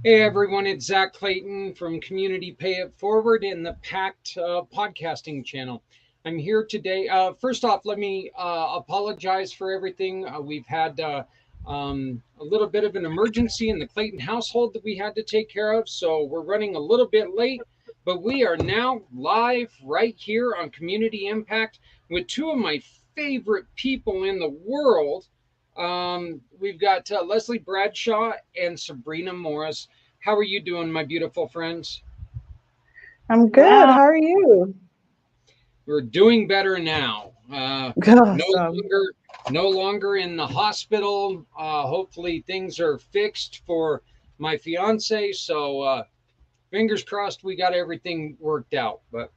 Hey everyone, it's Zach Clayton from Community Pay It Forward in the PACT podcasting channel. I'm here today. First off, let me apologize for everything. We've had a little bit of an emergency in the Clayton household that we had to take care of, so we're running a little bit late, but we are now live right here on Community Impact with two of my favorite people in the world. We've got Leslie Bradshaw and Sabrina Morris. How are you doing, my beautiful friends? I'm good. Well, How are you? We're doing better now. No Awesome. longer, no longer in the hospital. Hopefully, things are fixed for my fiance. So, fingers crossed, we got everything worked out. But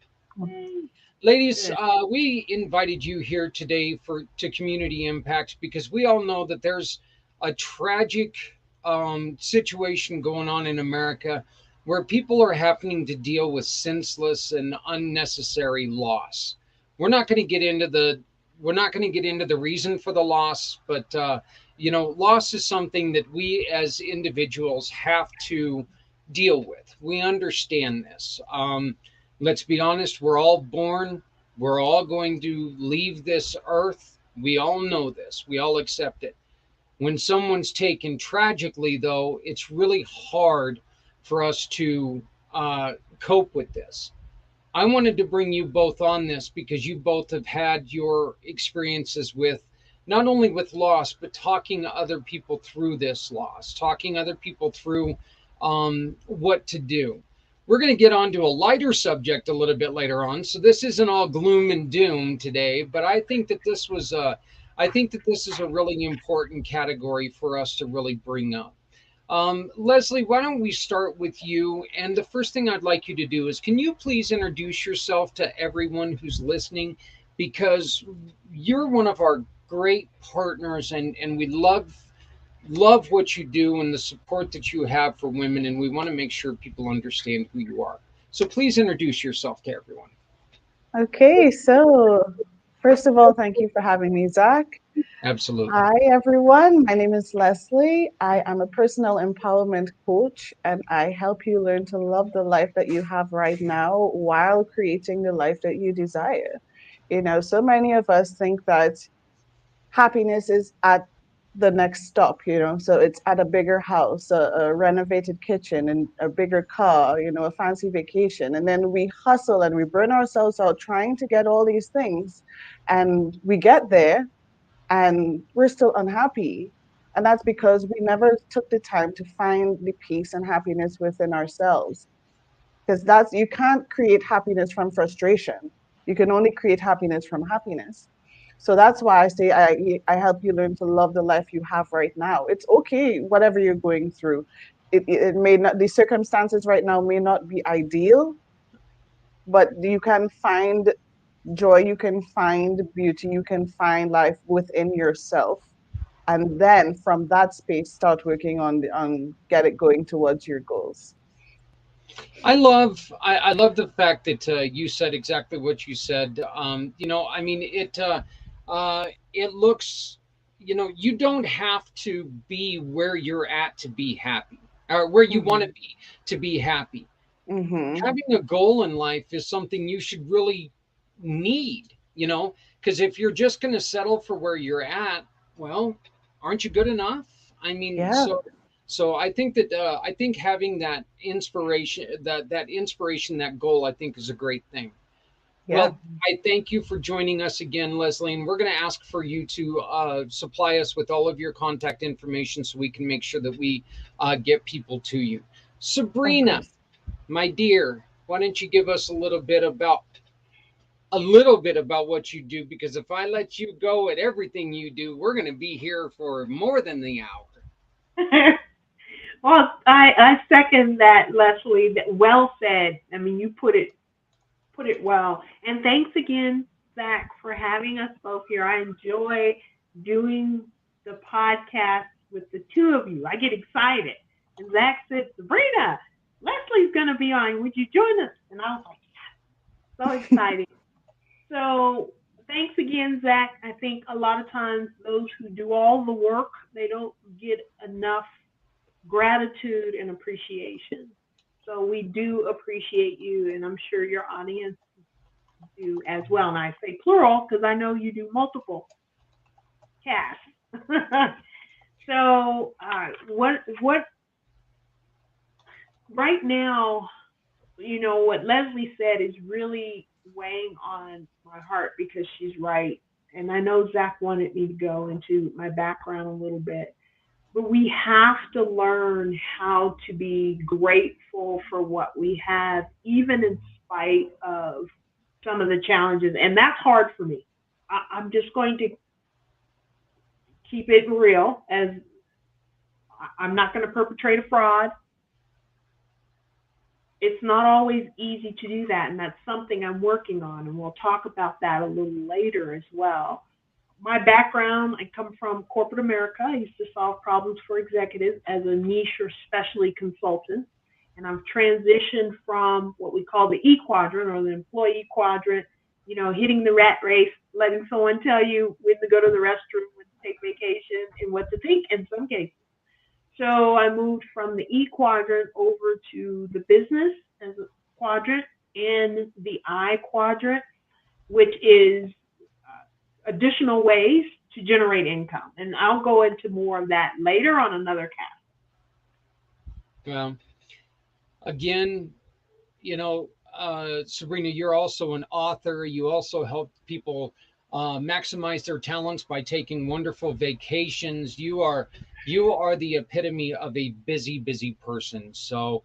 ladies, good. we invited you here today for to Community Impact because we all know that there's a tragic situation going on in America where people are having to deal with senseless and unnecessary loss. We're not going to get into the we're not going to get into the reason for the loss, but loss is something that we as individuals have to deal with. We understand this. Let's be honest, we're all born, we're all going to leave this earth. We all know this, we all accept it. When someone's taken tragically, though, it's really hard for us to cope with this. I wanted to bring you both on this because you both have had your experiences with not only with loss, but talking other people through this loss, talking other people through what to do. We're going to get on to a lighter subject a little bit later on, so this isn't all gloom and doom today. But I think that this is a really important category for us to really bring up. Leslie, why don't we start with you? And the first thing I'd like you to do is can you please introduce yourself to everyone who's listening? Because you're one of our great partners and we love what you do and the support that you have for women, and we want to make sure people understand who you are. So please introduce yourself to everyone. Okay, so first of all, thank you for having me, Zach. Absolutely. Hi, everyone. My name is Leslie. I am a personal empowerment coach, and I help you learn to love the life that you have right now while creating the life that you desire. So many of us think that happiness is at the next stop, so it's at a bigger house, a renovated kitchen, and a bigger car, a fancy vacation. And then we hustle and we burn ourselves out trying to get all these things. And we get there and we're still unhappy. And that's because we never took the time to find the peace and happiness within ourselves. Because you can't create happiness from frustration. You can only create happiness from happiness. So that's why I say I help you learn to love the life you have right now. It's okay, whatever you're going through. It may not, the circumstances right now may not be ideal, but you can find joy, you can find beauty, you can find life within yourself. And then from that space, start working on get it going towards your goals. I love the fact that you said exactly what you said. I mean it looks, you don't have to be where you're at to be happy, or where you want Mm-hmm. to be happy. Mm-hmm. Having a goal in life is something you should really need, because if you're just going to settle for where you're at, well, aren't you good enough? I mean, Yeah. so I think having that inspiration, that goal, I think is a great thing. Yeah. Well, I thank you for joining us again, Leslie, and we're going to ask for you to supply us with all of your contact information so we can make sure that we get people to you. Of Sabrina, course. my dear, why don't you give us a little bit about what you do? Because if I let you go at everything you do, we're going to be here for more than the hour. Well, I second that, Leslie. Well said. I mean, you put it well. And thanks again, Zach, for having us both here. I enjoy doing the podcast with the two of you. I get excited. And Zach said, Sabrina, Leslie's going to be on. Would you join us? And I was like, so excited. So thanks again, Zach. I think a lot of times those who do all the work, they don't get enough gratitude and appreciation. So we do appreciate you, and I'm sure your audience do as well. And I say plural because I know you do multiple casts. So what right now, what Leslie said is really weighing on my heart because she's right. And I know Zach wanted me to go into my background a little bit, but we have to learn how to be grateful for what we have, even in spite of some of the challenges. And that's hard for me. I'm just going to keep it real, as I'm not going to perpetrate a fraud. It's not always easy to do that, and that's something I'm working on, and we'll talk about that a little later as well. My background, I come from corporate America. I used to solve problems for executives as a niche or specialty consultant, and I've transitioned from what we call the E quadrant or the employee quadrant, hitting the rat race, letting someone tell you when to go to the restroom, when to take vacation, and what to think in some cases. So I moved from the E quadrant over to the business as a quadrant and the I quadrant, which is additional ways to generate income. And I'll go into more of that later on another cast. Well, again, Sabrina, you're also an author. You also help people maximize their talents by taking wonderful vacations. You are the epitome of a busy person. So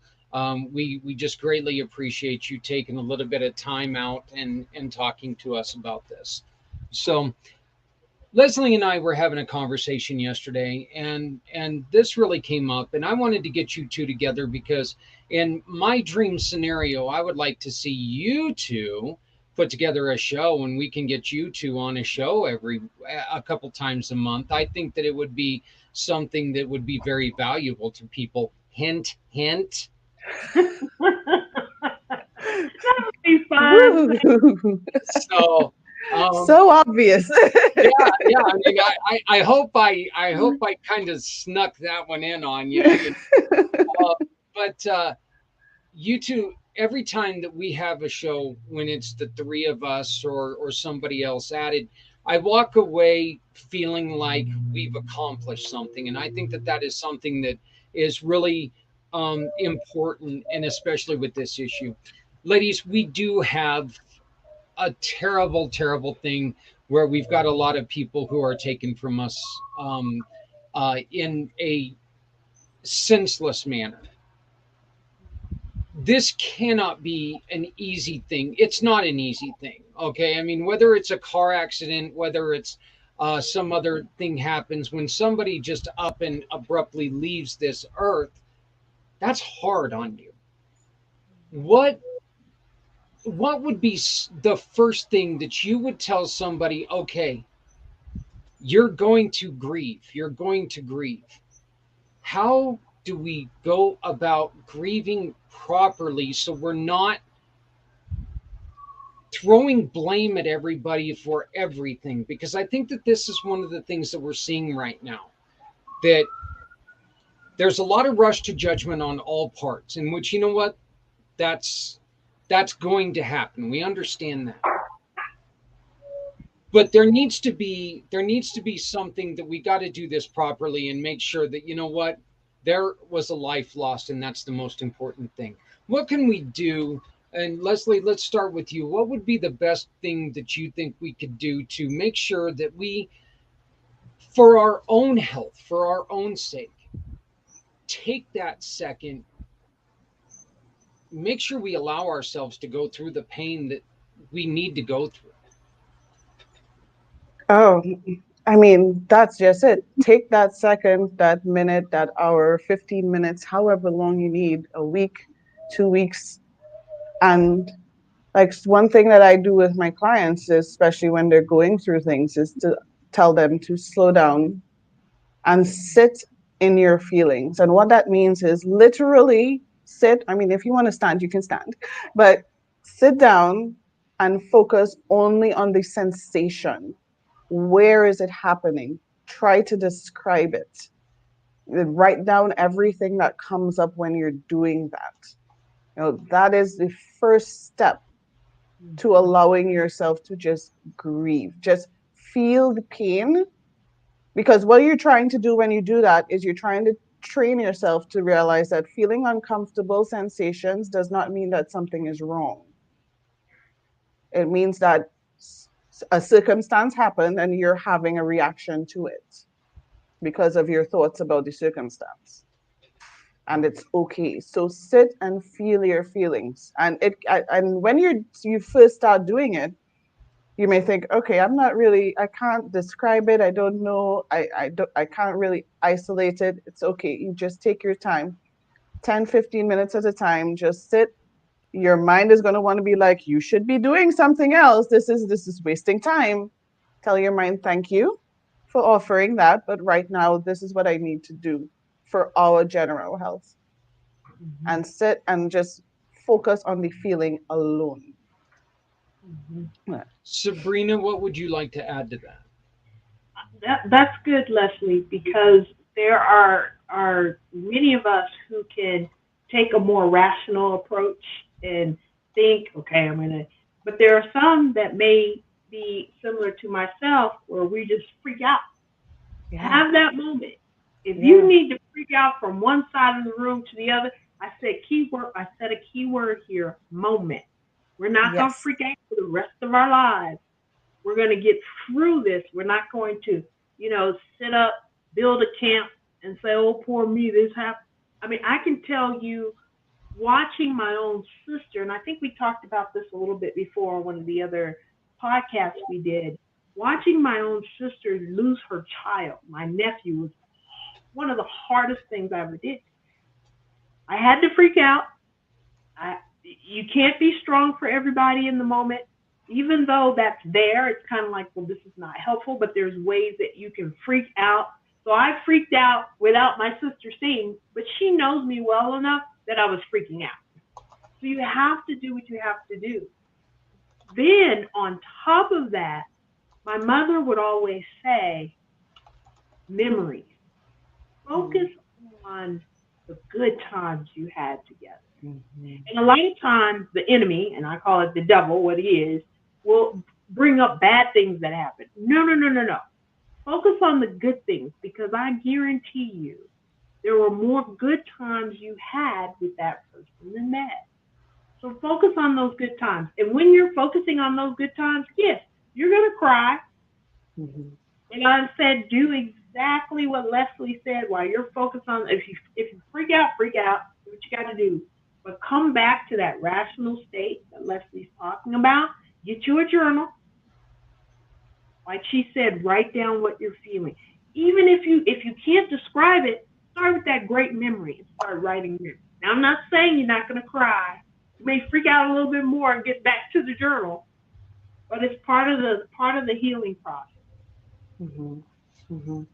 we just greatly appreciate you taking a little bit of time out and talking to us about this. So Leslie and I were having a conversation yesterday, and this really came up, and I wanted to get you two together because in my dream scenario, I would like to see you two put together a show, and we can get you two on a show a couple times a month. I think that it would be something that would be very valuable to people. Hint, hint. That would be fun. So. So obvious. Yeah. I mean, I hope I kind of snuck that one in on you. But you two, every time that we have a show, when it's the three of us or somebody else added, I walk away feeling like we've accomplished something, and I think that that is something that is really important, and especially with this issue, ladies, we do have a terrible thing where we've got a lot of people who are taken from us in a senseless manner. This cannot be an easy thing. It's not an easy thing. Okay. I mean, whether it's a car accident, whether it's some other thing happens, when somebody just up and abruptly leaves this earth, that's hard on you. What what would be the first thing that you would tell somebody? Okay, you're going to grieve. How do we go about grieving properly so we're not throwing blame at everybody for everything? Because I think that this is one of the things that we're seeing right now, that there's a lot of rush to judgment on all parts, in which, you know what, that's going to happen. We understand that. But there needs to be something that we got to do this properly and make sure that, you know what, there was a life lost, and that's the most important thing. What can we do? And Leslie, let's start with you. What would be the best thing that you think we could do to make sure that we, for our own health, for our own sake, take that second, make sure we allow ourselves to go through the pain that we need to go through? Oh, I mean, that's just it. Take that second, that minute, that hour, 15 minutes, however long you need, a week, 2 weeks. And like one thing that I do with my clients, especially when they're going through things, is to tell them to slow down and sit in your feelings. And what that means is literally sit. I mean, if you want to stand, you can stand, but sit down and focus only on the sensation. Where is it happening? Try to describe it. Write down everything that comes up when you're doing that. That is the first step to allowing yourself to just grieve, just feel the pain. Because what you're trying to do when you do that is you're trying to train yourself to realize that feeling uncomfortable sensations does not mean that something is wrong. It means that a circumstance happened and you're having a reaction to it because of your thoughts about the circumstance. And it's okay. So sit and feel your feelings. And when you first start doing it, you may think, okay, I can't describe it. I don't know. I can't really isolate it. It's okay. You just take your time, 10, 15 minutes at a time. Just sit. Your mind is going to want to be like, you should be doing something else. This is wasting time. Tell your mind, thank you for offering that. But right now, this is what I need to do for our general health. Mm-hmm. And sit and just focus on the feeling alone. Mm-hmm. Sabrina, what would you like to add to that? That's good, Leslie, because there are many of us who can take a more rational approach and think, okay, I'm gonna. But there are some that may be similar to myself, where we just freak out. Yeah. Have that moment. If Yeah. you need to freak out from one side of the room to the other, I said keyword. I said a keyword here: moment. We're not gonna Yes. freak out for the rest of our lives. We're going to get through this. We're not going to, sit up, build a camp, and say, oh, poor me, this happened. I mean, I can tell you, watching my own sister, and I think we talked about this a little bit before on one of the other podcasts we did. Watching my own sister lose her child, my nephew, was one of the hardest things I ever did. I had to freak out. You can't be strong for everybody in the moment. Even though that's there, it's kind of like, well, this is not helpful, but there's ways that you can freak out. So I freaked out without my sister seeing, but she knows me well enough that I was freaking out. So you have to do what you have to do. Then on top of that, my mother would always say, memories. Focus on the good times you had together. Mhm. And a lot of times the enemy, and I call it the devil, what he is, will bring up bad things that happen. No, no, no, no, no. Focus on the good things, because I guarantee you there were more good times you had with that person than bad. So focus on those good times. And when you're focusing on those good times, yes, you're going to cry. Mhm. And I said, do exactly what Leslie said while you're focused on. If you freak out, freak out. Do what you got to do. But come back to that rational state that Leslie's talking about. Get you a journal. Like she said, write down what you're feeling. Even if you can't describe it, start with that great memory and start writing it. Now I'm not saying you're not going to cry. You may freak out a little bit more and get back to the journal, but it's part of the healing process. Mhm. Mhm.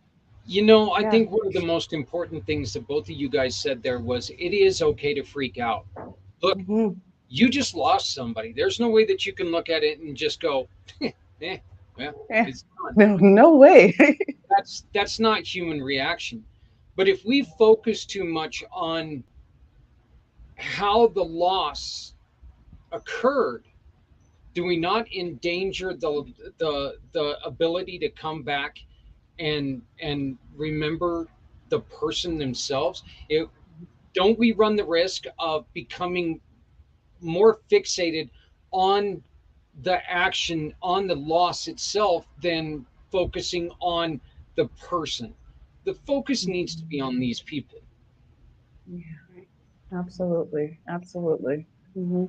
I Yeah. think one of the most important things that both of you guys said there was it is okay to freak out. Look, Mhm. you just lost somebody. There's no way that you can look at it and just go, eh, well, Eh, it's done. no, no way. That's not human reaction. But if we focus too much on how the loss occurred, do we not endanger the ability to come back and remember the person themselves? Don't we run the risk of becoming more fixated on the action, on the loss itself, than focusing on the person? The focus needs to be on these people. Absolutely, absolutely. Hmm.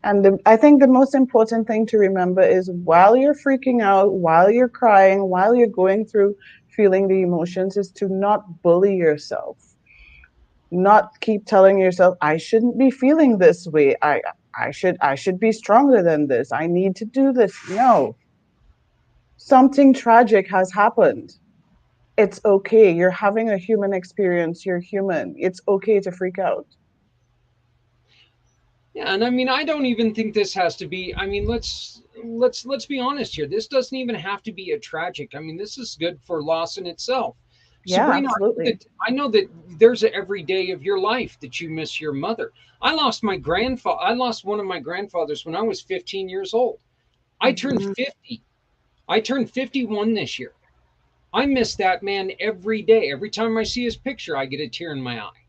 And I think the most important thing to remember is while you're freaking out, while you're crying, while you're going through feeling the emotions, is to not bully yourself, not keep telling yourself, I shouldn't be feeling this way. I should be stronger than this. I need to do this. No, something tragic has happened. It's okay. You're having a human experience. You're human. It's okay to freak out. Yeah, and I mean, I don't even think this has to be. I mean, let's be honest here. This doesn't even have to be a tragic. I mean, this is good for loss in itself. Yeah, Sabrina, absolutely. I know that there's a every day of your life that you miss your mother. I lost my grandfather. I lost one of my grandfathers when I was 15 years old. I turned Mhm. 50. I turned 51 this year. I miss that man every day. Every time I see his picture, I get a tear in my eye.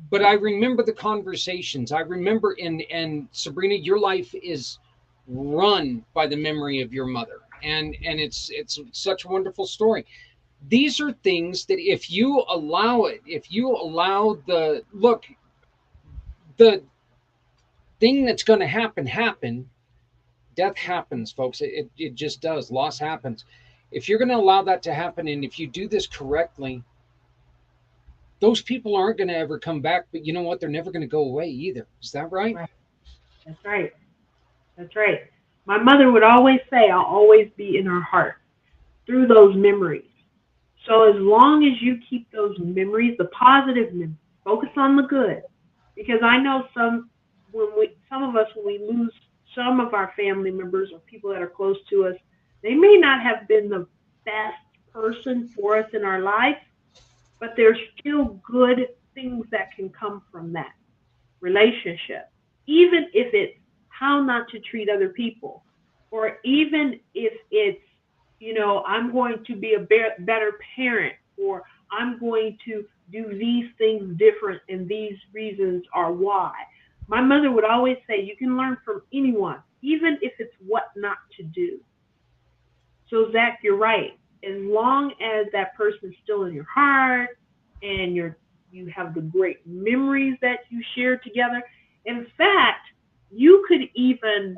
But I remember the conversations. I remember, and Sabrina, your life is run by the memory of your mother, and it's such a wonderful story. These are things that if you allow it, if you allow the look, the thing that's going to happen. Death happens, folks. It just does. Loss happens. If you're going to allow that to happen, and if you do this correctly, those people aren't going to ever come back. But you know what? They're never going to go away either. Is that right? Right. That's right. That's right. My mother would always say, I'll always be in her heart through those memories. So as long as you keep those memories, the positive memories, focus on the good. Because I know some of us, when we lose some of our family members or people that are close to us, they may not have been the best person for us in our life, but there's still good things that can come from that relationship, even if it's how not to treat other people, or even if it's, I'm going to be a better parent, or I'm going to do these things different, and these reasons are why. My mother would always say, you can learn from anyone, even if it's what not to do. So, Zach, you're right. As long as that person's still in your heart and you have the great memories that you share together. In fact, you could even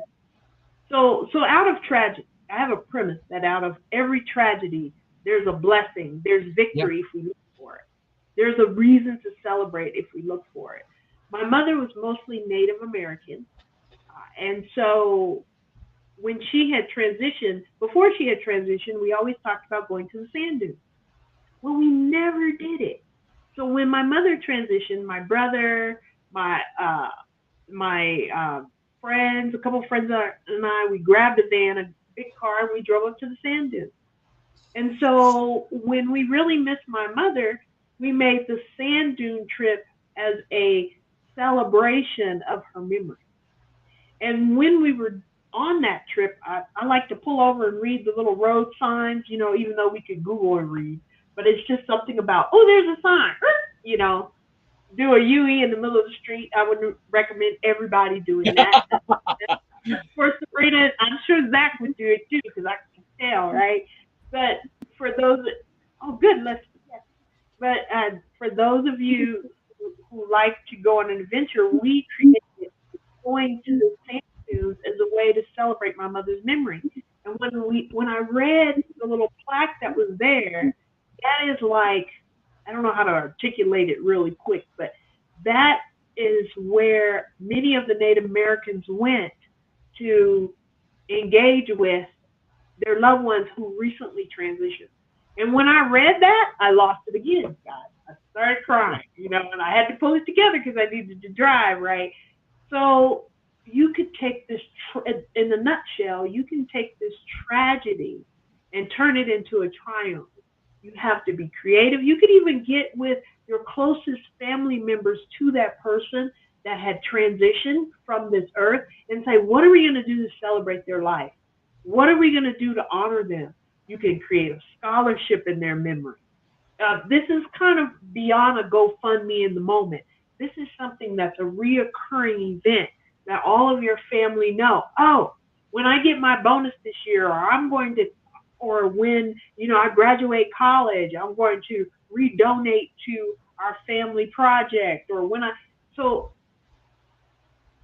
so out of tragedy, I have a premise that out of every tragedy, there's a blessing, there's Yeah. victory if we look for it. There's a reason to celebrate if we look for it. My mother was mostly Native American, and so when she had transitioned, before she had transitioned, we always talked about going to the sand dunes. Well, we never did it. So when my mother transitioned, my brother, my friends, a couple of friends and I, we grabbed a van, a big car, and we drove up to the sand dunes. And so when we really missed my mother, we made the sand dune trip as a celebration of her memory. And when we were on that trip, I like to pull over and read the little road signs, even though we could Google and read. But it's just something about, oh, there's a sign, you know, do a UE in the middle of the street. I would recommend everybody doing that. For Sabrina, I'm sure Zach would do it too, because I can tell, right? But for those, oh, good, let's, yes. But for those of you who like to go on an adventure, we created going to the sand dunes as a way to celebrate my mother's memory. And when I read the little plaque that was there, that is like, I don't know how to articulate it really quick, but that is where many of the Native Americans went to engage with their loved ones who recently transitioned. And when I read that, I lost it again, guys. I started crying, and I had to pull it together because I needed to drive, right? So you could take this, in a nutshell, you can take this tragedy and turn it into a triumph. You have to be creative. You could even get with your closest family members to that person that had transitioned from this earth and say, what are we going to do to celebrate their life? What are we going to do to honor them? You can create a scholarship in their memory. This is kind of beyond a GoFundMe in the moment. This is something that's a reoccurring event that all of your family know. Oh, when I get my bonus this year, or when, I graduate college, I'm going to redonate to our family project, or so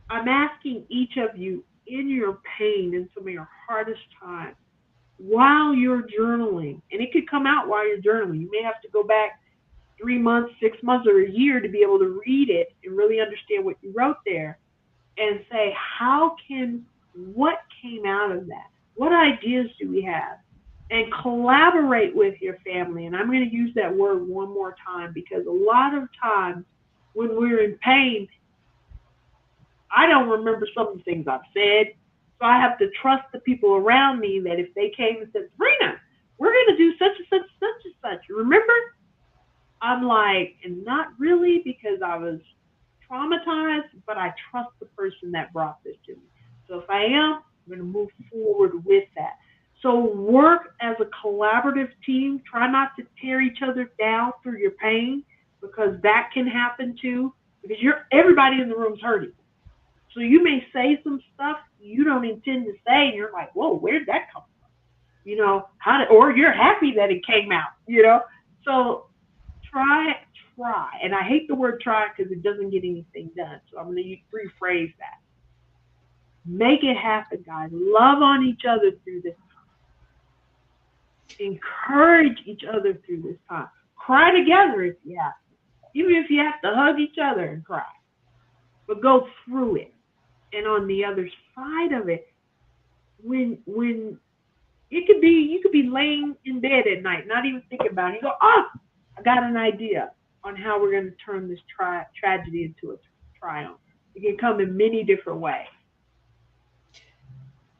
I'm asking each of you in your pain and some of your hardest times, while you're journaling, and it could come out while you're journaling. You may have to go back 3 months, 6 months, or a year to be able to read it and really understand what you wrote there, and say, what came out of that? What ideas do we have? And collaborate with your family. And I'm going to use that word one more time, because a lot of times when we're in pain, I don't remember some of the things I've said. So I have to trust the people around me that if they came and said, Sabrina, we're going to do such and such, such and such. Remember? I'm like, and not really because I was traumatized, but I trust the person that brought this to me. So if I am, I'm going to move forward with that. So work as a collaborative team. Try not to tear each other down through your pain because that can happen too. Because everybody in the room's hurting. So you may say some stuff you don't intend to say, and you're like, "Whoa, where did that come from?" Or you're happy that it came out. So try, try, and I hate the word try because it doesn't get anything done. So I'm going to rephrase that. Make it happen, guys. Love on each other through this time. Encourage each other through this time. Cry together if you have to, even if you have to hug each other and cry. But go through it. And on the other side of it, when you could be laying in bed at night, not even thinking about it. You go, I got an idea on how we're going to turn this tragedy into a triumph. It can come in many different ways.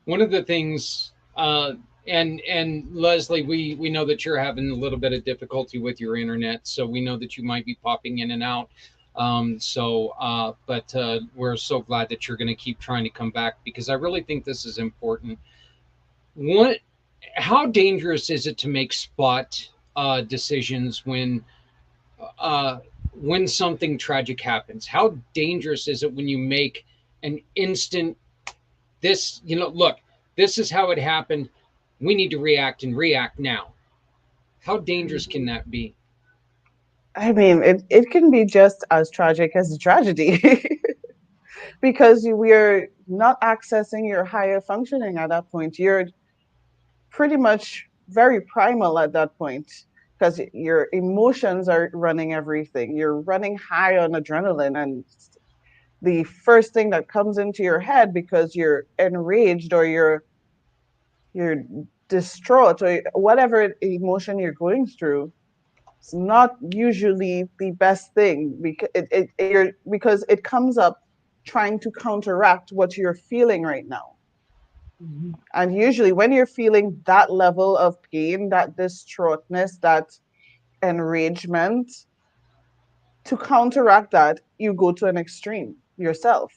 One of the things, and Leslie, we know that you're having a little bit of difficulty with your internet, so we know that you might be popping in and out. But we're so glad that you're going to keep trying to come back because I really think this is important. What, how dangerous is it to make spot decisions uh, when something tragic happens? How dangerous is it when you make an instant this, look, this is how it happened. We need to react and react now. How dangerous can that be? I mean, it can be just as tragic as a tragedy because we're not accessing your higher functioning at that point. You're pretty much very primal at that point because your emotions are running everything. You're running high on adrenaline, and the first thing that comes into your head because you're enraged or you're distraught or whatever emotion you're going through, it's not usually the best thing because it comes up trying to counteract what you're feeling right now. Mm-hmm. And usually, when you're feeling that level of pain, that distraughtness, that enragement, to counteract that, you go to an extreme yourself.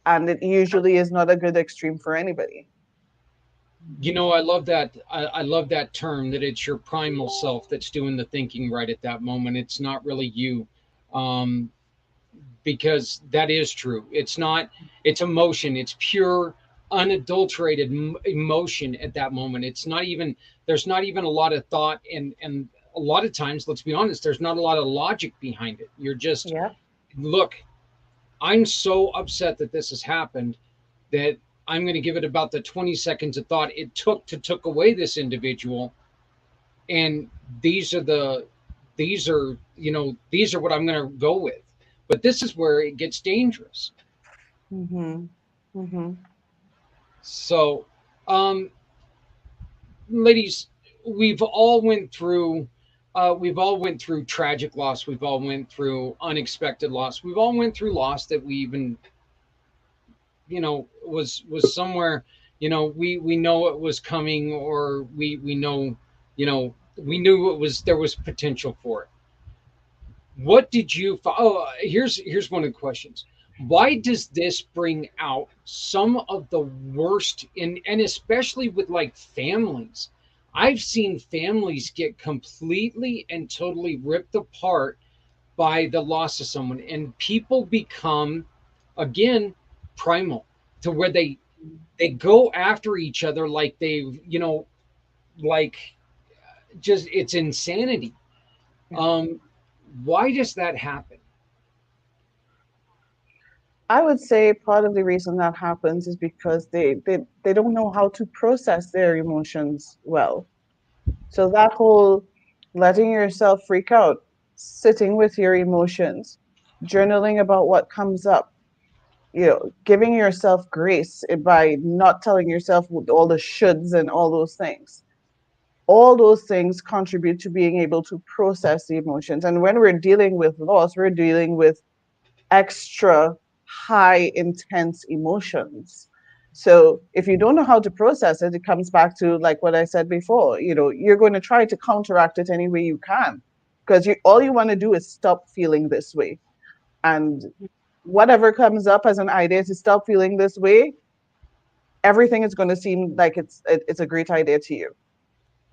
And it usually is not a good extreme for anybody. I love that. I love that term that it's your primal self that's doing the thinking right at that moment. It's not really you. Um, because that is true. It's not, it's emotion. It's pure, unadulterated emotion at that moment. It's not even, there's not even a lot of thought. And a lot of times, let's be honest, there's not a lot of logic behind it. You're just, Yeah. look, I'm so upset that this has happened that I'm going to give it about the 20 seconds of thought it took away this individual. And these are the, these are what I'm going to go with. But this is where it gets dangerous. Mhm. Mhm. So, um, ladies, we've all went through, we've all went through tragic loss. We've all went through unexpected loss. We've all went through loss that we even, was somewhere, we know it was coming, or we know, we knew it was, there was potential for it. What did you? Here's one of the questions. Why does this bring out some of the worst in, and especially with like families? I've seen families get completely and totally ripped apart by the loss of someone, and people become, again, primal, to where they go after each other like like, just, it's insanity. Yeah. Um, why does that happen? I would say part of the reason that happens is because they don't know how to process their emotions well. So that whole letting yourself freak out, sitting with your emotions, journaling about what comes up, giving yourself grace by not telling yourself all the shoulds and all those things contribute to being able to process the emotions. And when we're dealing with loss, we're dealing with extra high intense emotions. So if you don't know how to process it, it comes back to like what I said before, you're going to try to counteract it any way you can. because all you want to do is stop feeling this way. And whatever comes up as an idea to stop feeling this way, everything is going to seem like it's a great idea to you.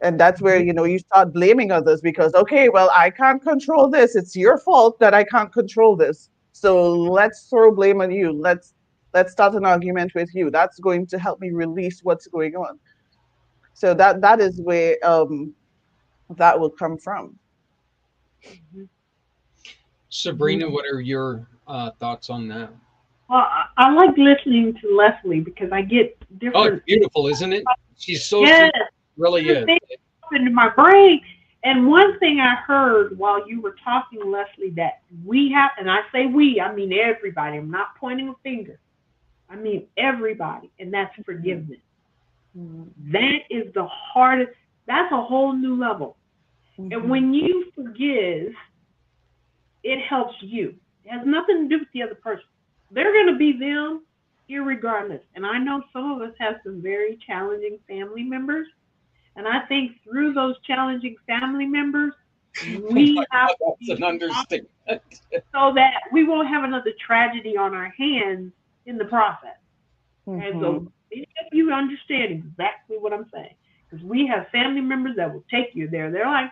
And that's where, you start blaming others because, okay, well, I can't control this. It's your fault that I can't control this. So let's throw blame on you. Let's start an argument with you. That's going to help me release what's going on. So that is where that will come from. Sabrina, what are your thoughts on that? Well, I like listening to Leslie because I get Oh, it's different. beautiful, isn't it? She's so Yes, sweet. Really different is. things pop into my brain. And one thing I heard while you were talking, Leslie, that we have, and I say we, I mean everybody. I'm not pointing a finger. I mean everybody, and that's forgiveness. That is the hardest. That's a whole new level. And when you forgive, it helps you. It has nothing to do with the other person. They're going to be them irregardless. And I know some of us have some very challenging family members. And I think through those challenging family members, we have to That's an be understatement. so that we won't have another tragedy on our hands in the process. And so if you understand exactly what I'm saying, because we have family members that will take you there. They're like,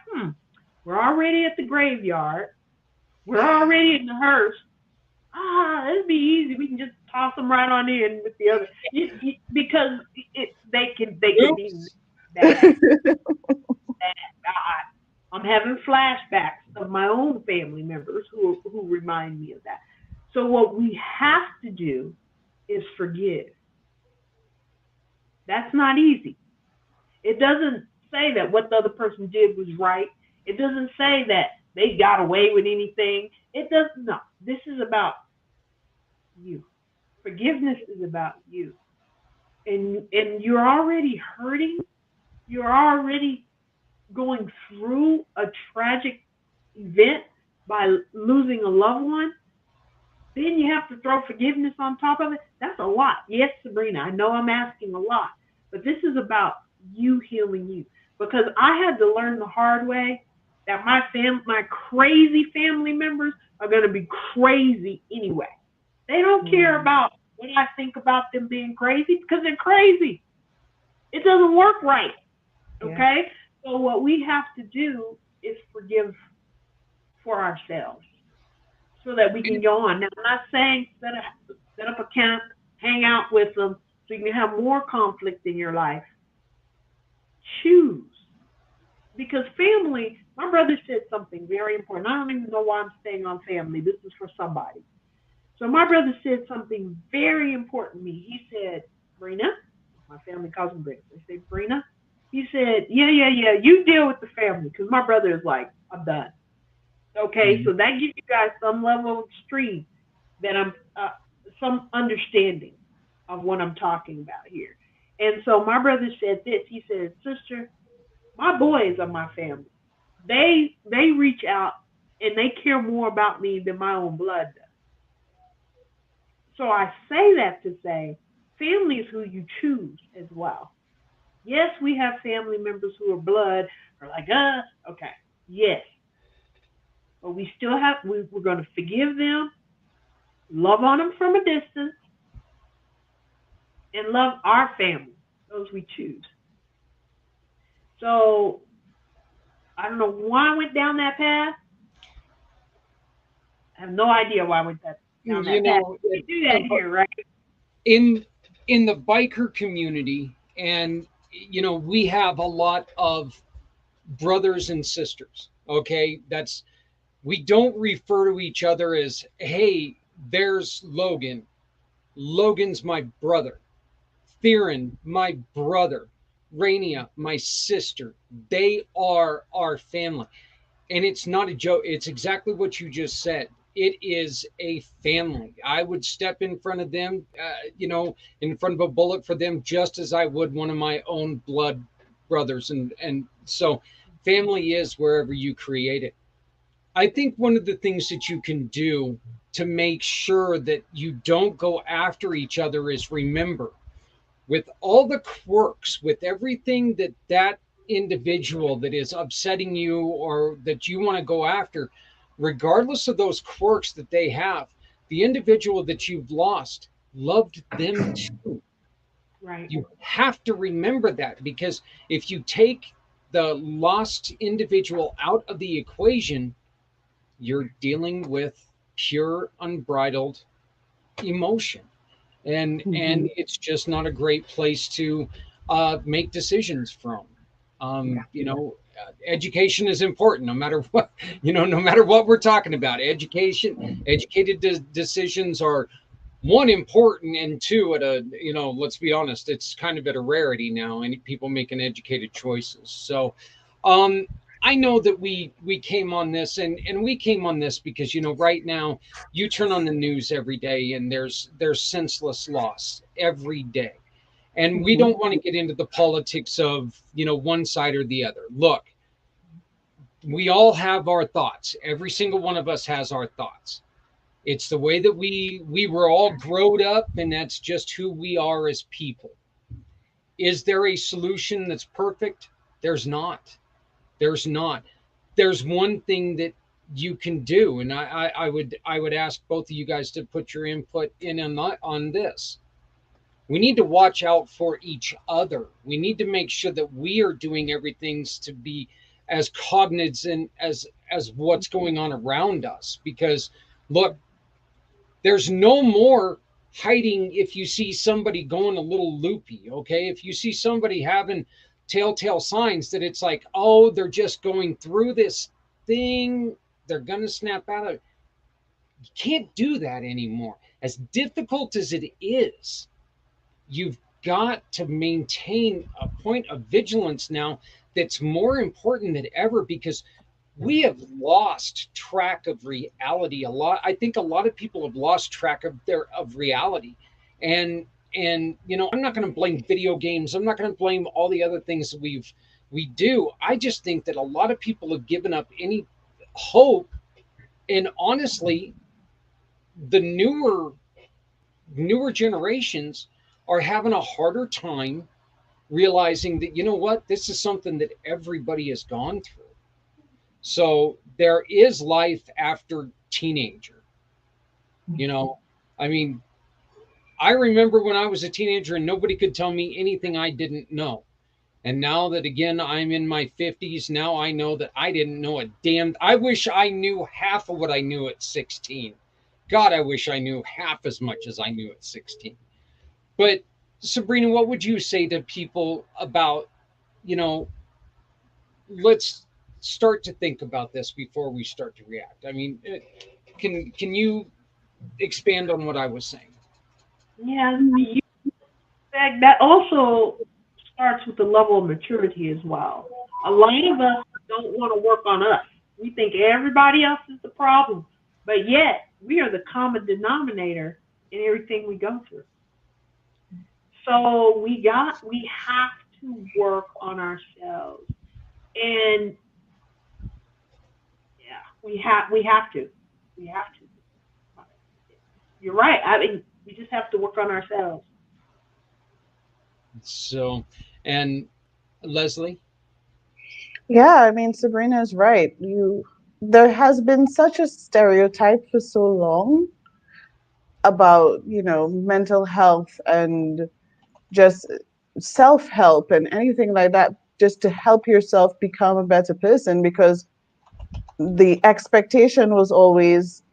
we're already at the graveyard. We're already in the hearse. It'd be easy. We can just toss them right on in with the other, because they can be that. I'm having flashbacks of my own family members who remind me of that. So what we have to do is forgive. That's not easy. It doesn't say that what the other person did was right. It doesn't say that they got away with anything. It doesn't. No, this is about you. Forgiveness is about you. And you're already hurting. You're already going through a tragic event by losing a loved one. Then you have to throw forgiveness on top of it. That's a lot. Yes, Sabrina, I know I'm asking a lot, but this is about you healing you. Because I had to learn the hard way that my crazy family members are going to be crazy anyway. They don't care about what I think about them being crazy because they're crazy. It doesn't work right. Okay? Yeah. So what we have to do is forgive for ourselves so that we can go on. Now, I'm not saying set up a camp, hang out with them so you can have more conflict in your life. Choose. Because family, my brother said something very important. I don't even know why I'm staying on family. This is for somebody. So my brother said something very important to me. He said, Brina, my family calls him Brina. They say, Brina. He said, yeah, you deal with the family. Because my brother is like, I'm done. Okay, so that gives you guys some level of extreme that I'm, some understanding of what I'm talking about here. And so my brother said this. He said, sister, my boys are my family. They reach out and they care more about me than my own blood does. So I say that to say family is who you choose as well. Yes, we have family members who are blood or like us. Okay, yes. But we still have, we're going to forgive them, love on them from a distance, and love our family, those we choose. So I don't know why I went down that path. I have no idea why I went down that path. We do that here, right? In the biker community, and we have a lot of brothers and sisters. Okay, we don't refer to each other as, hey, there's Logan. Logan's my brother. Theron, my brother. Rainia, my sister. They are our family. And it's not a joke. It's exactly what you just said. It is a family. I would step in front of them, in front of a bullet for them, just as I would one of my own blood brothers. And so family is wherever you create it. I think one of the things that you can do to make sure that you don't go after each other is remember, with all the quirks, with everything that individual that is upsetting you or that you want to go after, regardless of those quirks that they have, the individual that you've lost loved them too. Right. You have to remember that, because if you take the lost individual out of the equation, you're dealing with pure, unbridled emotion. And Mhm. it's just not a great place to make decisions from. Yeah. Education is important, no matter what, no matter what we're talking about. Educated decisions are, one, important, and two, at a, let's be honest, it's kind of at a rarity now, and people making educated choices. So um I know that we came on this, and we came on this because, right now you turn on the news every day and there's senseless loss every day. And we Mhm. don't want to get into the politics of, one side or the other. Look, we all have our thoughts. Every single one of us has our thoughts. It's the way that we were all growed up, and that's just who we are as people. Is there a solution that's perfect? There's not. There's not. There's one thing that you can do, and I would ask both of you guys to put your input in on this. We need to watch out for each other. We need to make sure that we are doing everything to be as cognizant as what's going on around us. Because look, there's no more hiding if you see somebody going a little loopy. Okay, if you see somebody having telltale signs that it's like, oh, they're just going through this thing, they're gonna snap out of it. You can't do that anymore. As difficult as it is, you've got to maintain a point of vigilance now that's more important than ever, because we have lost track of reality a lot. I think a lot of people have lost track of reality. And I'm not going to blame video games. I'm not going to blame all the other things that we do. I just think that a lot of people have given up any hope. And honestly, the newer generations are having a harder time realizing that, what, this is something that everybody has gone through. So there is life after teenager. You know, I mean, I remember when I was a teenager and nobody could tell me anything I didn't know. And now that, again, I'm in my 50s, now I know that I didn't know a damn. I wish I knew half of what I knew at 16. God, I wish I knew half as much as I knew at 16. But Sabrina, what would you say to people about, you know, let's start to think about this before we start to react? I mean, can you expand on what I was saying? Yeah, that also starts with the level of maturity as well. A lot of us don't want to work on us. We think everybody else is the problem, but yet we are the common denominator in everything we go through. So we have to work on ourselves, and yeah, we have to. You're right. I mean, we just have to work on ourselves. So, and Leslie, Yeah, I mean, Sabrina is right. There has been such a stereotype for so long about, mental health and just self-help and anything like that, just to help yourself become a better person, because the expectation was always,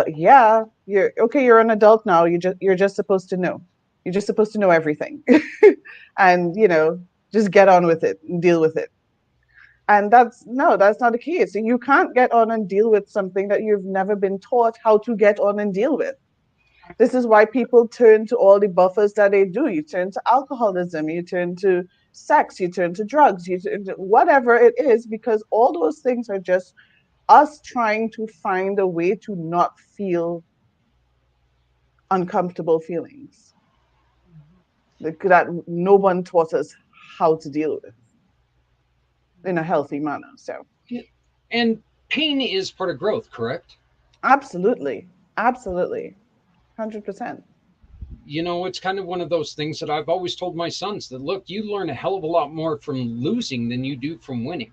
yeah, you're okay, you're an adult now, you're just supposed to know. You're just supposed to know everything. And, just get on with it and deal with it. And that's not the case. You can't get on and deal with something that you've never been taught how to get on and deal with. This is why people turn to all the buffers that they do. You turn to alcoholism, you turn to sex, you turn to drugs, you turn to whatever it is, because all those things are just us trying to find a way to not feel uncomfortable feelings that no one taught us how to deal with in a healthy manner. So, and pain is part of growth, correct? absolutely, absolutely, 100%. it's kind of one of those things that I've always told my sons that, look, you learn a hell of a lot more from losing than you do from winning,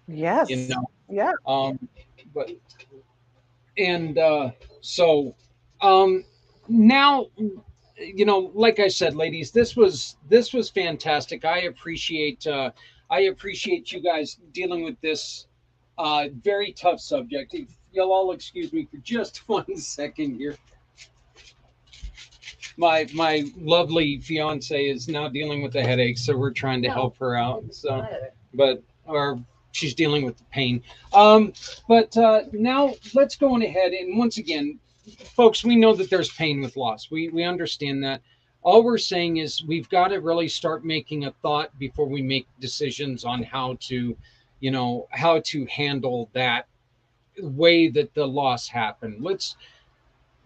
you Yes. know. Yeah. Um, but and so um, now, like I said, ladies, this was fantastic. I appreciate you guys dealing with this very tough subject. If you'll all excuse me for just 1 second here. My lovely fiance is now dealing with a headache, so we're trying to help her out. So, but or she's dealing with the pain. Um, but now let's go on ahead and once again, folks, we know that there's pain with loss. We understand that. All we're saying is we've got to really start making a thought before we make decisions on how to handle that way that the loss happened.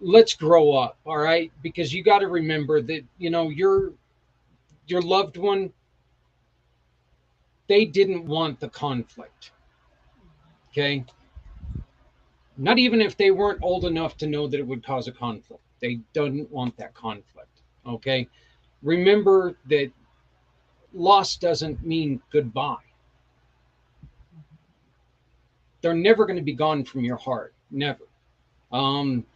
Let's grow up, all right? Because you got to remember that your loved one, they didn't want the conflict. Okay, not even if they weren't old enough to know that it would cause a conflict, they didn't want that conflict. Okay, remember that loss doesn't mean goodbye. They're never going to be gone from your heart, never. um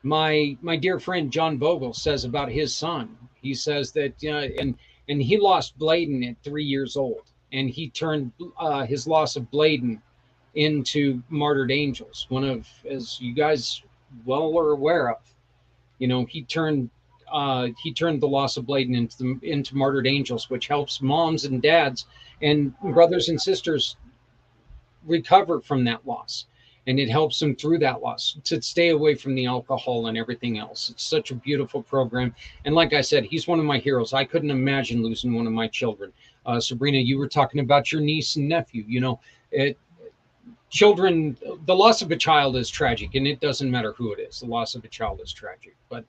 my dear friend John Bogle says about his son. He says that and he lost Bladen at 3 years old, and he turned his loss of Bladen into Martyred Angels. One of, as you guys well are aware of, he turned the loss of Bladen into Martyred Angels, which helps moms and dads and brothers and sisters recover from that loss, and it helps them through that loss to stay away from the alcohol and everything else. It's such a beautiful program, and like I said, he's one of my heroes. I couldn't imagine losing one of my children. Sabrina, you were talking about your niece and nephew. Children, the loss of a child is tragic, and it doesn't matter who it is. The loss of a child is tragic, but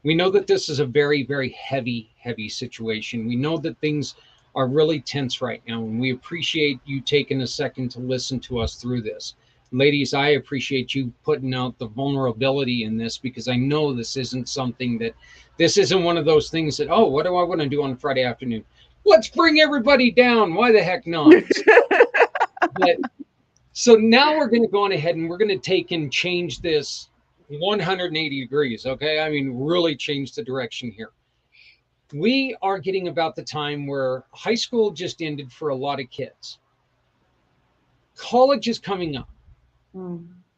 we know that this is a very, very heavy situation. We know that things are really tense right now, and we appreciate you taking a second to listen to us through this. Ladies, I appreciate you putting out the vulnerability in this, because I know this isn't one of those things that, oh, what do I want to do on Friday afternoon? Let's bring everybody down. Why the heck not? But, so now we're going to go on ahead and we're going to take and change this 180 degrees. Okay. I mean, really change the direction here. We are getting about the time where high school just ended for a lot of kids. College is coming up.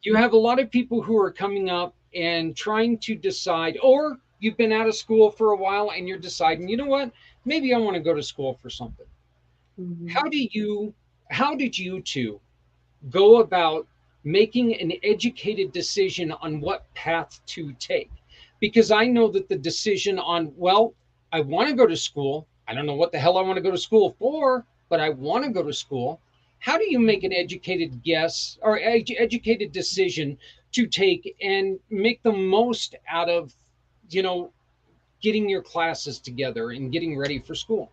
You have a lot of people who are coming up and trying to decide, or you've been out of school for a while and you're deciding, you know what, maybe I want to go to school for something. Mhm. How did you two go about making an educated decision on what path to take? Because I know that the decision on, well, I want to go to school, I don't know what the hell I want to go to school for, but I want to go to school. How do you make an educated guess or educated decision to take and make the most out of, you know, getting your classes together and getting ready for school?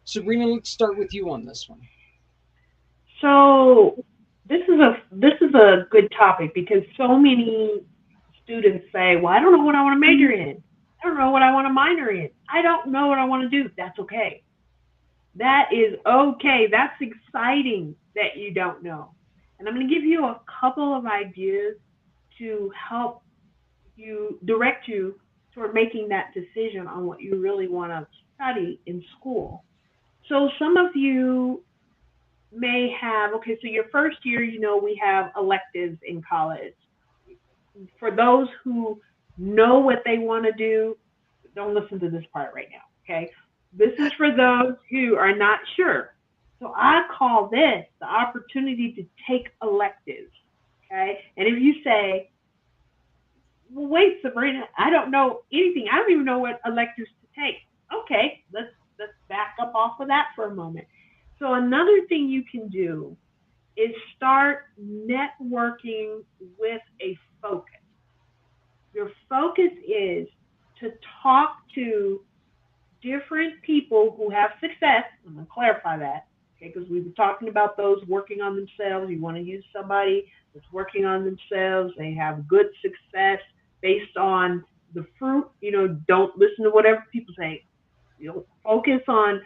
Sabrina, let's start with you on this one. So this is a good topic because so many students say, "Well, I don't know what I want to major in. I don't know what I want to minor in. I don't know what I want to do." That's okay. That is okay. That's exciting that you don't know. And I'm going to give you a couple of ideas to help you direct you toward making that decision on what you really want to study in school. So some of you may have, okay, so your first year, we have electives in college. For those who know what they want to do, don't listen to this part right now, okay? This is for those who are not sure. So I call this the opportunity to take electives, okay? And if you say, well, wait, Sabrina, I don't know anything. I don't even know what electives to take. Okay, let's back up off of that for a moment. So another thing you can do is start networking with a focus. Your focus is to talk to different people who have success. I'm going to clarify that, okay, because we were talking about those working on themselves. You want to use somebody that's working on themselves. They have good success based on the fruit. Don't listen to whatever people say. Focus on,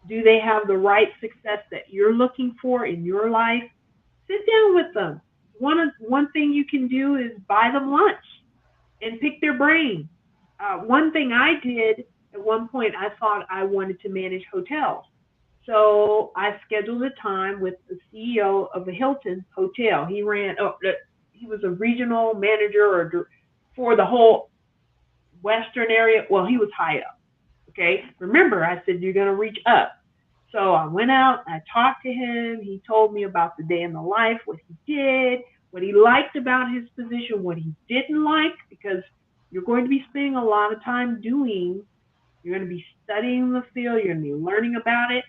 do they have the right success that you're looking for in your life? Sit down with them. One thing you can do is buy them lunch and pick their brain. One thing I did at one point, I thought I wanted to manage hotels. So I scheduled a time with the CEO of a Hilton hotel. He was a regional manager for the whole Western area. Well, he was high up. Okay. Remember, I said you're going to reach up. So I went out, I talked to him. He told me about the day in the life, what he did, what he liked about his position, what he didn't like, because you're going to be spending a lot of time you're going to be studying the field, you're going to be learning about it.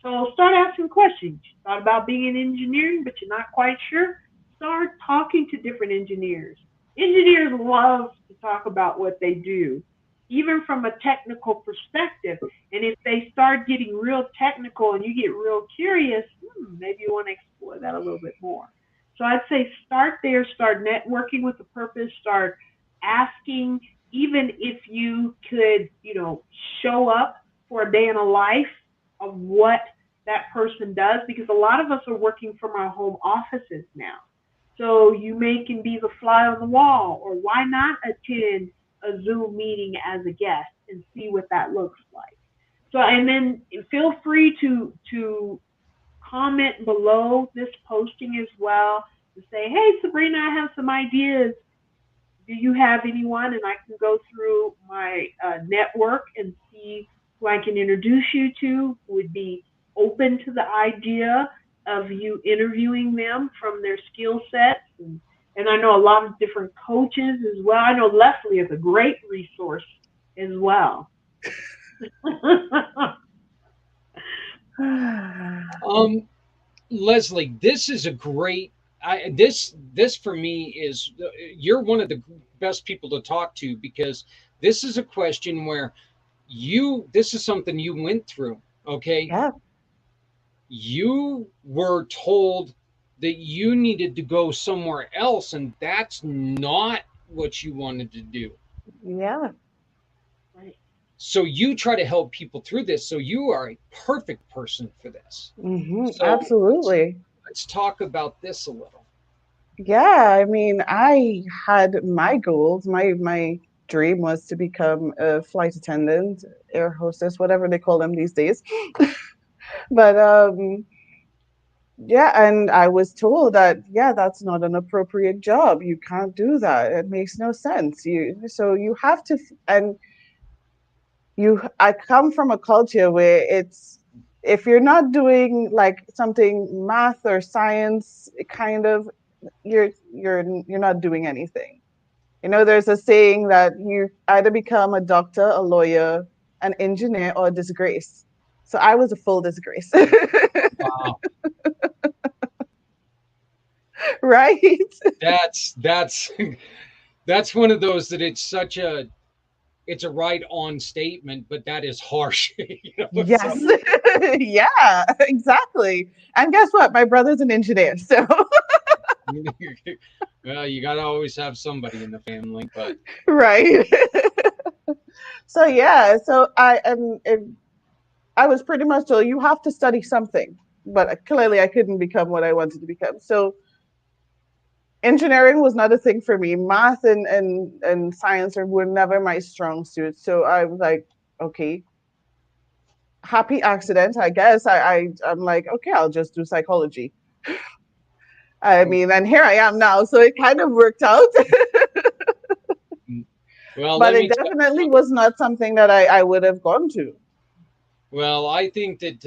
So start asking questions. You thought about being in engineering, but you're not quite sure. Start talking to different engineers. Engineers love to talk about what they do, even from a technical perspective. And if they start getting real technical and you get real curious, maybe you want to explore that a little bit more. So I'd say start there, start networking with a purpose, start asking, even if you could, show up for a day in a life of what that person does, because a lot of us are working from our home offices now. So you can be the fly on the wall, or why not attend a Zoom meeting as a guest and see what that looks like. So, and then feel free to comment below this posting as well to say, hey, Sabrina, I have some ideas. Do you have anyone? And I can go through my network and see who I can introduce you to, who would be open to the idea of you interviewing them from their skill sets. And I know a lot of different coaches as well. I know Leslie is a great resource as well. Leslie, this is a great. This for me is, you're one of the best people to talk to, because this is a question where this is something you went through. Okay. Yeah. You were told that you needed to go somewhere else, and that's not what you wanted to do. Yeah. So you try to help people through this. So you are a perfect person for this. So Absolutely. let's talk about this a little. Yeah, I mean, I had my goals. My dream was to become a flight attendant, air hostess, whatever they call them these days. But yeah, and I was told that, yeah, that's not an appropriate job. You can't do that. It makes no sense. You have to, and I come from a culture where it's, if you're not doing like something math or science kind of, you're not doing anything. There's a saying that you either become a doctor, a lawyer, an engineer, or a disgrace. So I was a full disgrace. Wow. Right? That's that's one of those that it's a right on statement, but that is harsh. Yes. Yeah, exactly. And guess what? My brother's an engineer. So, Well, you got to always have somebody in the family, but right. So, yeah. So, I was pretty much told you have to study something, but clearly I couldn't become what I wanted to become. So, engineering was not a thing for me. Math and science were never my strong suit. So, I was like, okay, happy accident, I guess. I'm like, okay, I'll just do psychology. I mean, and here I am now, so it kind of worked out. well, But let it me definitely was not something that I would have gone to. well, I think that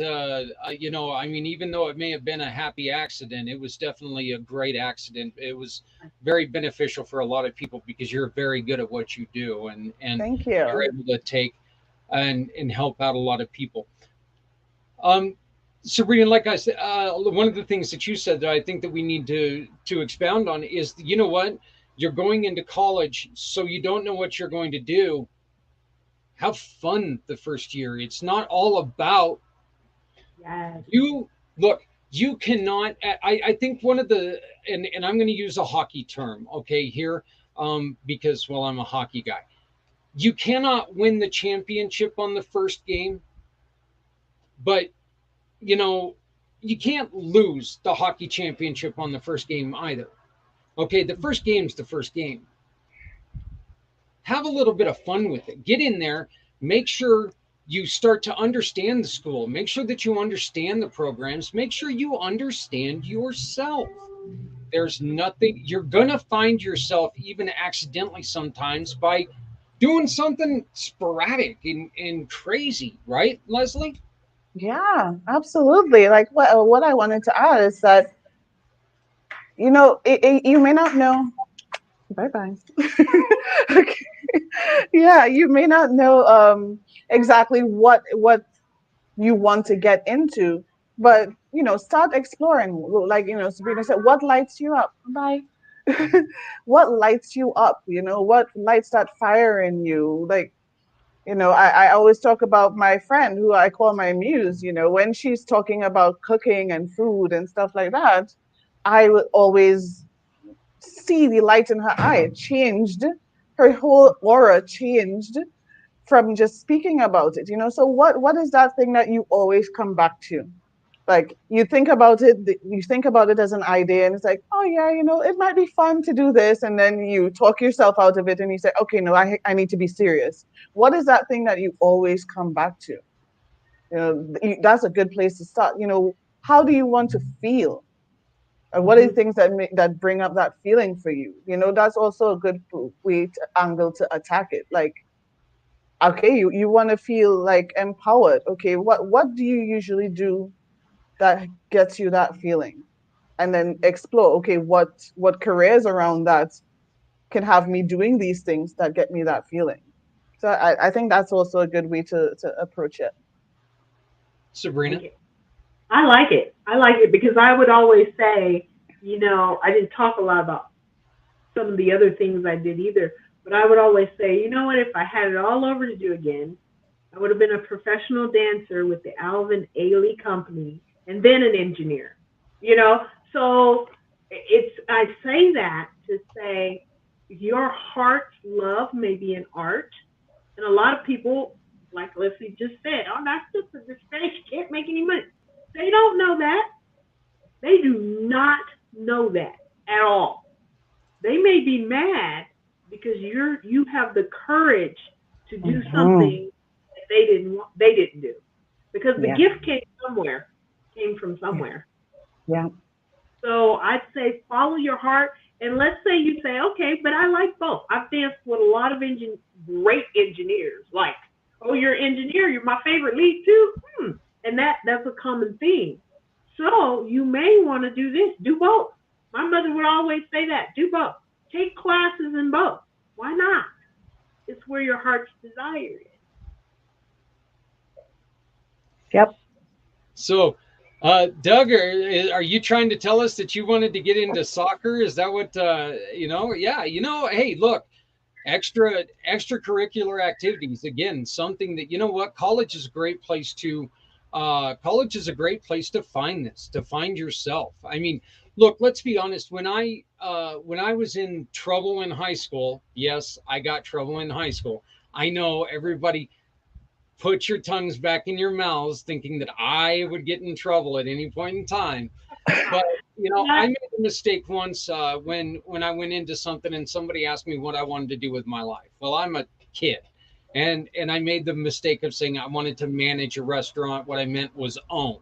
I mean, even though it may have been a happy accident, it was definitely a great accident. It was very beneficial for a lot of people, because you're very good at what you do, and Thank you're you. able to take and help out a lot of people. Um, Sabrina, like I said, one of the things that you said that I think that we need to expound on is, what, you're going into college, so you don't know what you're going to do. Have fun the first year. It's not all about Yes. you. Look, you cannot. I think one of the, and I'm going to use a hockey term, okay, here, because, well, I'm a hockey guy. You cannot win the championship on the first game, but you know, you can't lose the hockey championship on the first game either. Okay, the first game's the first game. Have a little bit of fun with it. Get in there, make sure you start to understand the school, make sure that you understand the programs, make sure you understand yourself. There's nothing, you're going to find yourself even accidentally sometimes by doing something sporadic and crazy, right, Leslie? Yeah, absolutely. Like what I wanted to add is that, you may not know. Bye bye. Okay. Yeah, you may not know exactly what you want to get into, but start exploring. Like Sabrina said, what lights you up? Bye. What lights you up? What lights that fire in you? Like, I always talk about my friend who I call my muse. When she's talking about cooking and food and stuff like that, I would always see the light in her eye. It changed. Her whole aura changed from just speaking about it. So what is that thing that you always come back to? Like you think about it as an idea, and it's like, oh yeah, it might be fun to do this, and then you talk yourself out of it, and you say, okay, no, I need to be serious. What is that thing that you always come back to? That's a good place to start. How do you want to feel? And what are the things that bring up that feeling for you? That's also a good way to angle to attack it. Like, okay, you want to feel like empowered. Okay, what do you usually do that gets you that feeling? And then explore, okay, what careers around that can have me doing these things that get me that feeling. So I think that's also a good way to approach it. Sabrina? I like it. I like it because I would always say, I didn't talk a lot about some of the other things I did either, but I would always say, you know what, if I had it all over to do again, I would have been a professional dancer with the Alvin Ailey Company and then an engineer. You know, so I say that to say your heart's love may be an art, and a lot of people, like Leslie just said, oh, that's just a disgrace. You can't make any money. They don't know that. They do not know that at all. They may be mad because you have the courage to do Hmm. something that they didn't do because the Yeah, gift came from yeah, somewhere. yeah. So I'd say follow your heart. And let's say you say, okay, but I like both. I've danced with a lot of great engineers. Like, oh, you're an engineer. You're my favorite lead too. And that's a common theme. So you may want to do this. Do both. My mother would always say that. Do both. Take classes in both. Why not? It's where your heart's desire is. Yep. So, Doug, are you trying to tell us that you wanted to get into soccer? Is that what Yeah, hey, look, extracurricular activities again, something that college is a great place to. College is a great place to find this, to find yourself. I mean, look, let's be honest. When I was in trouble in high school, yes, I got trouble in high school. I know everybody put your tongues back in your mouths thinking that I would get in trouble at any point in time. But Not I made a mistake once when I went into something and somebody asked me what I wanted to do with my life. Well, I'm a kid, and I made the mistake of saying I wanted to manage a restaurant. What I meant was own.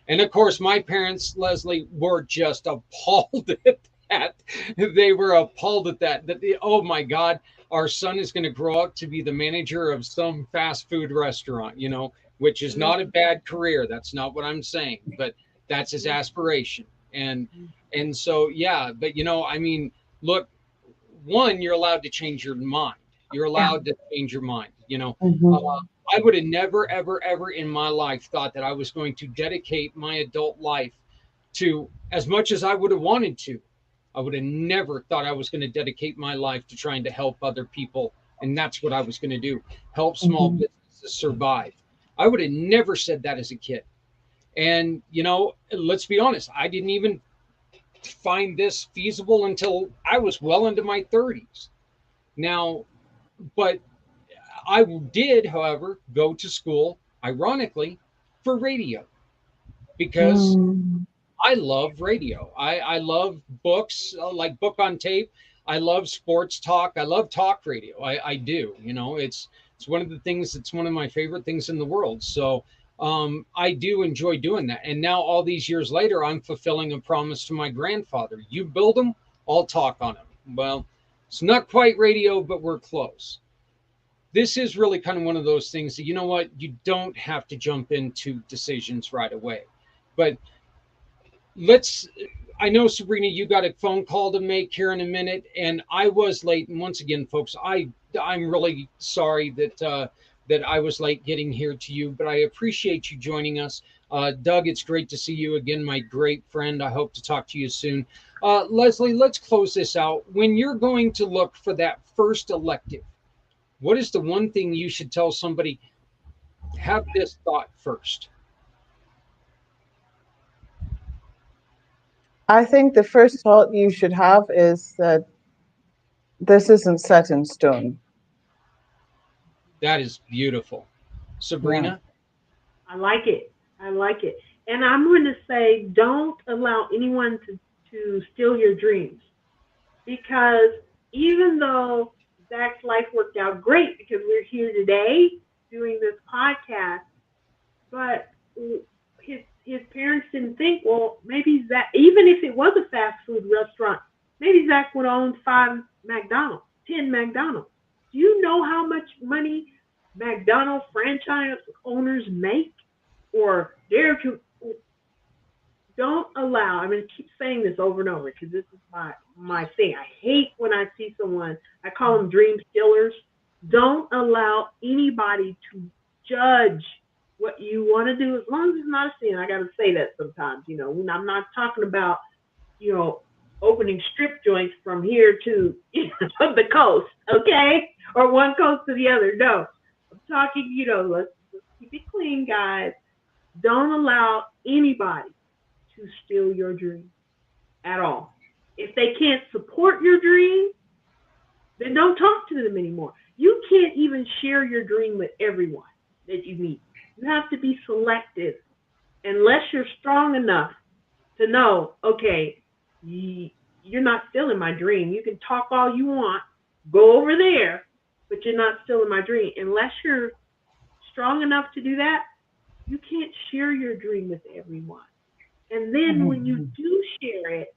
And of course, my parents, Leslie, were just appalled at that. They were appalled at that. Oh my God, our son is going to grow up to be the manager of some fast food restaurant. Which is not a bad career. That's not what I'm saying, but that's his aspiration. And so yeah, but I mean, look, one, you're allowed to change your mind. You're Yeah. allowed to change your mind. Hmm. uh, I would have never, ever, ever in my life thought that I was going to dedicate my adult life to, as much as I would have wanted to. I would have never thought I was going to dedicate my life to trying to help other people, and that's what I was going to do. Help small Hmm. businesses survive. I would have never said that as a kid. And let's be honest, I didn't even find this feasible until I was well into my 30s. Now, but I did, however, go to school, ironically, for radio because Mm. I love radio. I love books, like book on tape. I love sports talk. I love talk radio. I do. You know, it's one of the things. It's one of my favorite things in the world. So I do enjoy doing that. And now, all these years later, I'm fulfilling a promise to my grandfather. You build them, I'll talk on them. Well, it's not quite radio, but we're close. This is really kind of one of those things that, you know what, you don't have to jump into decisions right away. But let's, I know, Sabrina, you got a phone call to make here in a minute, and I was late. And once again, folks, I'm really sorry that that I was late getting here to you, but I appreciate you joining us. Doug, it's great to see you again, my great friend. I hope to talk to you soon. Leslie, let's close this out. When you're going to look for that first elective, what is the one thing you should tell somebody? Have this thought first. I think the first thought you should have is that this isn't set in stone. That is beautiful. Yeah. Sabrina? I like it. I like it. And I'm going to say, don't allow anyone to steal your dreams. Because even though Zach's life worked out great because we're here today doing this podcast, but his parents didn't think, well, maybe Zach, even if it was a fast food restaurant, maybe Zach would own 10 McDonald's. Do you know how much money McDonald's franchise owners make? Or don't allow, I'm going to keep saying this over and over because this is my thing. I hate when I see someone, I call them dream stealers. Don't allow anybody to judge what you want to do as long as it's not a sin. I got to say that sometimes, I'm not talking about, opening strip joints from here to the coast, okay? Or one coast to the other. No, I'm talking, let's keep it clean, guys. Don't allow anybody to steal your dream at all. If they can't support your dream, then don't talk to them anymore. You can't even share your dream with everyone that you meet. You have to be selective unless you're strong enough to know, okay, you're not stealing my dream. You can talk all you want, go over there, but you're not stealing my dream. Unless you're strong enough to do that, you can't share your dream with everyone. And then when you do share it,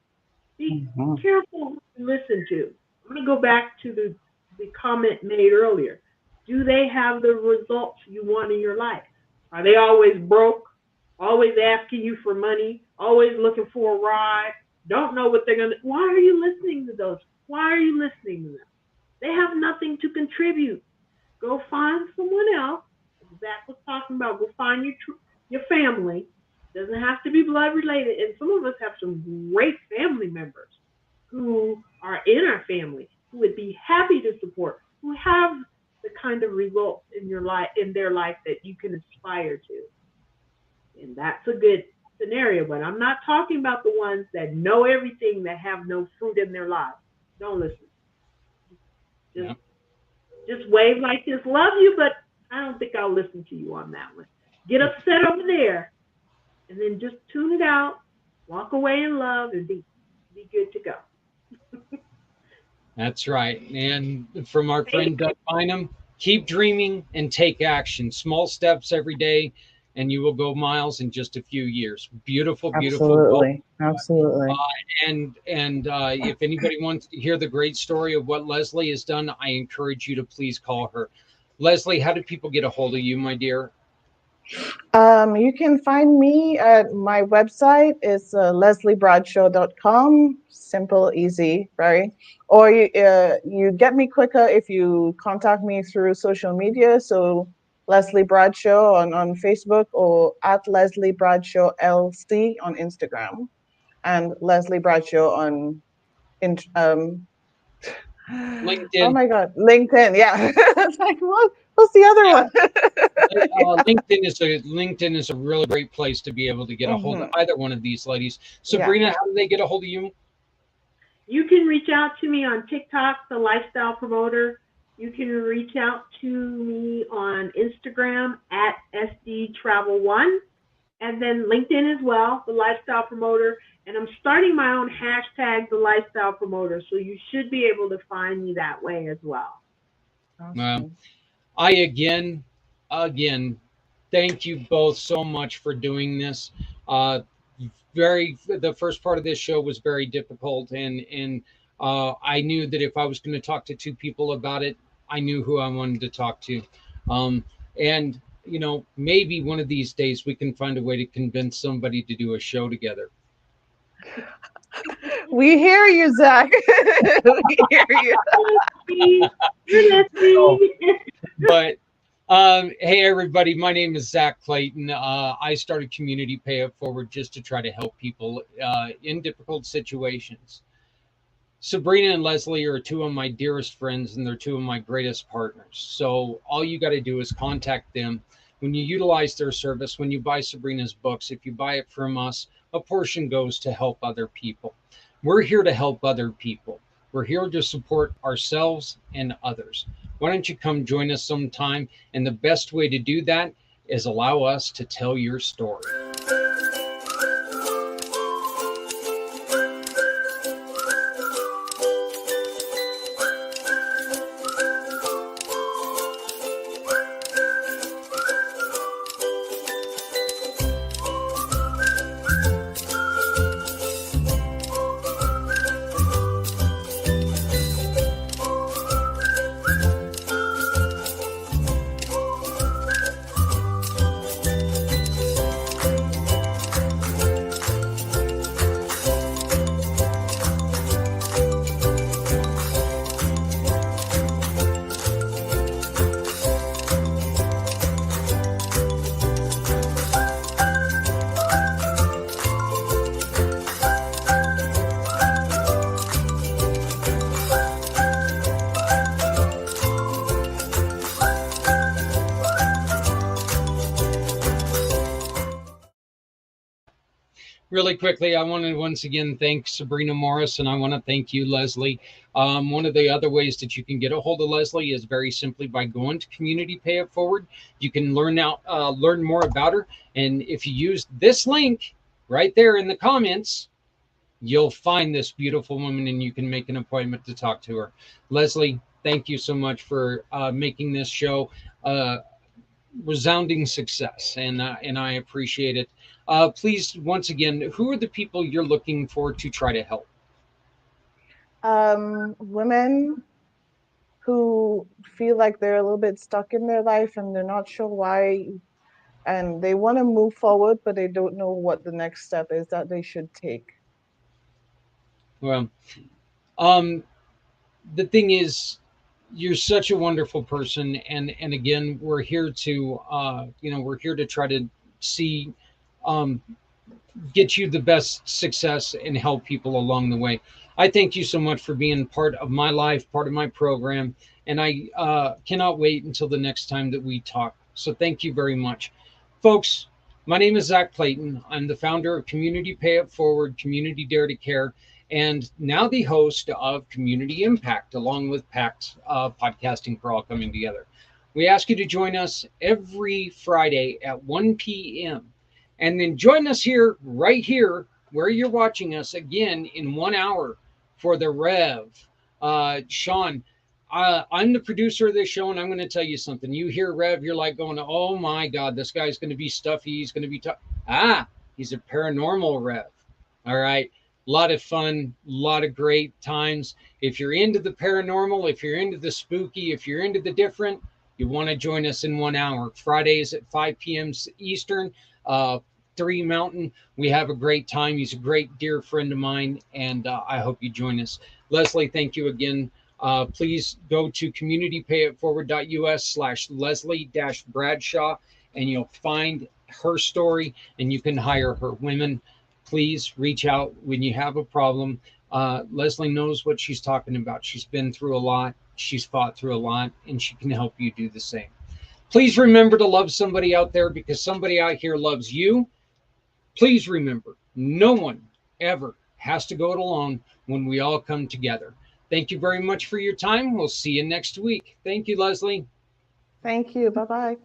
be careful who you listen to. I'm going to go back to the comment made earlier. Do they have the results you want in your life? Are they always broke? Always asking you for money? Always looking for a ride? Don't know what they're going to... Why are you listening to those? Why are you listening to them? They have nothing to contribute. Go find someone else. Zach was talking about, go find your family. Doesn't have to be blood related. And some of us have some great family members who are in our family who would be happy to support, who have the kind of results in their life that you can aspire to. And that's a good scenario. But I'm not talking about the ones that know everything that have no fruit in their lives. Don't listen. Just wave like this. Love you, but I don't think I'll listen to you on that one. Get upset over there, and then just tune it out, walk away in love, and be good to go. That's right. And from our friend Doug Bynum, keep dreaming and take action. Small steps every day, and you will go miles in just a few years. Beautiful, beautiful. Absolutely. Absolutely. And if anybody wants to hear the great story of what Leslie has done, I encourage you to please call her. Leslie, how do people get a hold of you, my dear? You can find me at my website. It's lesliebradshaw.com. Simple, easy, right? Or you get me quicker if you contact me through social media. So Leslie Bradshaw on Facebook, or at Leslie Bradshaw LC on Instagram, and Leslie Bradshaw on LinkedIn. Oh my God, LinkedIn. Yeah. It's like, what's the other one? LinkedIn is a really great place to be able to get a hold of either one of these ladies. Sabrina, how do they get a hold of you? You can reach out to me on TikTok, the Lifestyle Promoter. You can reach out to me on Instagram at SDTravel1, and then LinkedIn as well, the Lifestyle Promoter. And I'm starting my own hashtag, the Lifestyle Promoter, so you should be able to find me that way as well. Well, I again, thank you both so much for doing this. The first part of this show was very difficult, and I knew that if I was going to talk to two people about it, I knew who I wanted to talk to. And maybe one of these days we can find a way to convince somebody to do a show together. We hear you, Zach. We hear you. You're listening. But hey, everybody, my name is Zach Clayton. I started Community Pay It Forward just to try to help people in difficult situations. Sabrina and Leslie are two of my dearest friends, and they're two of my greatest partners. So all you got to do is contact them. When you utilize their service, when you buy Sabrina's books, if you buy it from us, a portion goes to help other people. We're here to help other people. We're here to support ourselves and others. Why don't you come join us sometime? And the best way to do that is allow us to tell your story. Really quickly, I want to once again thank Sabrina Morris, and I want to thank you, Leslie. One of the other ways that you can get a hold of Leslie is very simply by going to Community Pay It Forward. You can learn more about her, and if you use this link right there in the comments, you'll find this beautiful woman, and you can make an appointment to talk to her. Leslie, thank you so much for making this show resounding success, and I appreciate it. Please, once again, who are the people you're looking for to try to help? Women who feel like they're a little bit stuck in their life and they're not sure why, and they want to move forward, but they don't know what the next step is that they should take. Well, the thing is, you're such a wonderful person, and again, we're here to try to see get you the best success and help people along the way. I thank you so much for being part of my life, part of my program, and I cannot wait until the next time that we talk. So thank you very much. Folks, my name is Zach Clayton. I'm the founder of Community Pay It Forward, Community Dare to Care, and now the host of Community IMpACT, along with PACT, Podcasting for All Coming Together. We ask you to join us every Friday at 1 p.m. And then join us right here, where you're watching us again in 1 hour for the Rev. Sean, I'm the producer of this show, and I'm going to tell you something. You hear Rev, you're like going, oh my God, this guy's going to be stuffy. He's going to be tough. He's a paranormal Rev. All right. A lot of fun, a lot of great times. If you're into the paranormal, if you're into the spooky, if you're into the different, you want to join us in 1 hour. Fridays at 5 p.m. Eastern, 3 Mountain. We have a great time. He's a great dear friend of mine, and I hope you join us. Leslie, thank you again. Please go to communitypayitforward.us/Leslie-Bradshaw, and you'll find her story, and you can hire her. Women, please reach out when you have a problem. Leslie knows what she's talking about. She's been through a lot. She's fought through a lot, and she can help you do the same. Please remember to love somebody out there, because somebody out here loves you. Please remember, no one ever has to go it alone when we all come together. Thank you very much for your time. We'll see you next week. Thank you, Leslie. Thank you. Bye bye.